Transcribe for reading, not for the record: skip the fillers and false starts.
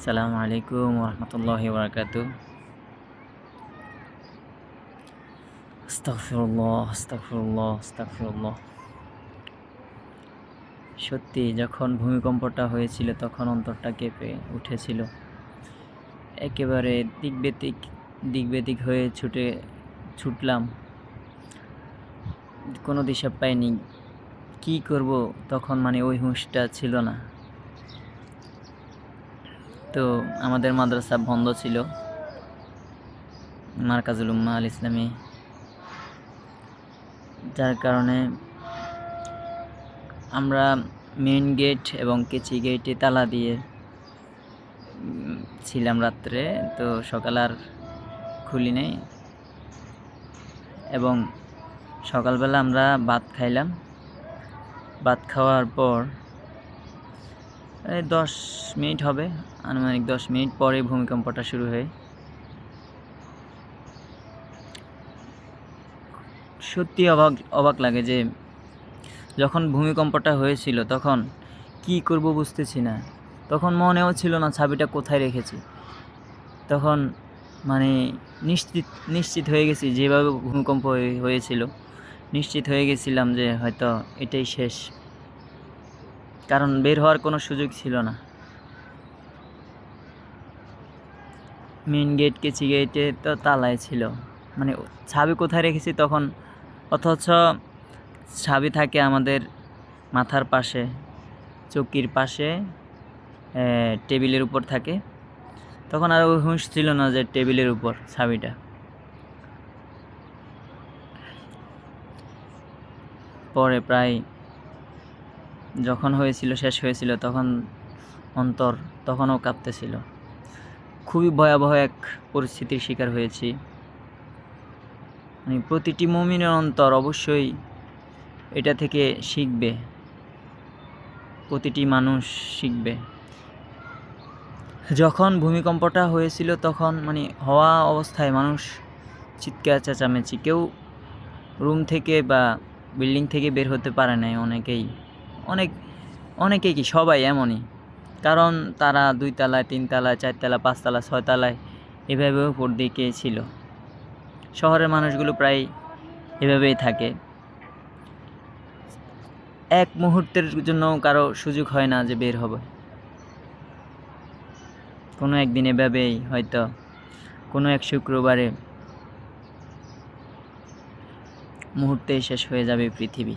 আসসালামু আলাইকুম ওরহমতুল্লাহি ওয়াবারাকাতুহ। আস্তাগফিরুল্লাহ আস্তাগফিরুল্লাহ আস্তাগফিরুল্লাহ। সত্যি যখন ভূমিকম্পটা হয়েছিল তখন অন্তরটা কেঁপে উঠেছিল। একেবারে দিক বেদিক হয়ে ছুটলাম, কোনো দিশা পাইনি। কি করব তখন, ওই হুঁশটা ছিল না। তো আমাদের মাদ্রাসা বন্ধ ছিল, মারকাজুল উম্মাহ আল ইসলামী, যার কারণে আমরা মেইন গেট এবং কেচি গেটে তালা দিয়ে ছিলাম রাত্রে। তো সকাল আর খুলি নেই, এবং সকালবেলা আমরা ভাত খাইলাম। ভাত খাওয়ার পর 10 মিনিট হবে, আনুমানিক 10 মিনিট পরে ভূমিকম্পটা শুরু হয়। সত্যি অবাক লাগে যে যখন ভূমিকম্পটা হয়েছিল তখন কি করব বুঝতেছি না। তখন মনেও ছিল না চাবিটা কোথায় রেখেছি। তখন নিশ্চিত হয়ে গেছি, যেভাবে ভূমিকম্প হয়েছিল নিশ্চিত হয়ে গেছিলাম যে হয়তো এটাই শেষ, কারণ বের হওয়ার কোনো সুযোগ ছিল না। মেন গেট কেচি গেটে তো তালাই ছিল, চাবি কোথায় রেখেছি তখন, অথচ চাবি থাকে আমাদের মাথার পাশে, চৌকির পাশে, টেবিলের উপর থাকে। তখন আর ওই হুঁশ ছিল না যে টেবিলের উপর চাবিটা। পরে প্রায় যখন শেষ হয়েছিল তখনও কাঁপতেছিল। খুবই ভয়াবহ এক পরিস্থিতির শিকার হয়েছি। প্রতিটি মুমিনের অন্তর অবশ্যই এটা থেকে শিখবে, প্রতিটি মানুষ শিখবে। যখন ভূমিকম্পটা হয়েছিল তখন হওয়া অবস্থায় মানুষ চিৎকার চেঁচামেচি, কেউ রুম থেকে বা বিল্ডিং থেকে বের হতে পারে নাই। অনেকেই কি সবাই এমনই, কারণ তারা 2 তলায় 3 তলায় 4 তলা 5 তলা 6 তলায় এভাবে উপর দিকে ছিল। শহরের মানুষগুলো প্রায় এভাবেই থাকে। এক মুহূর্তের জন্য কারো সুযোগ হয় না যে বের হবে। কোনো একদিন এভাবেই হয়তো কোনো এক শুক্রবারে মুহূর্তেই শেষ হয়ে যাবে পৃথিবী।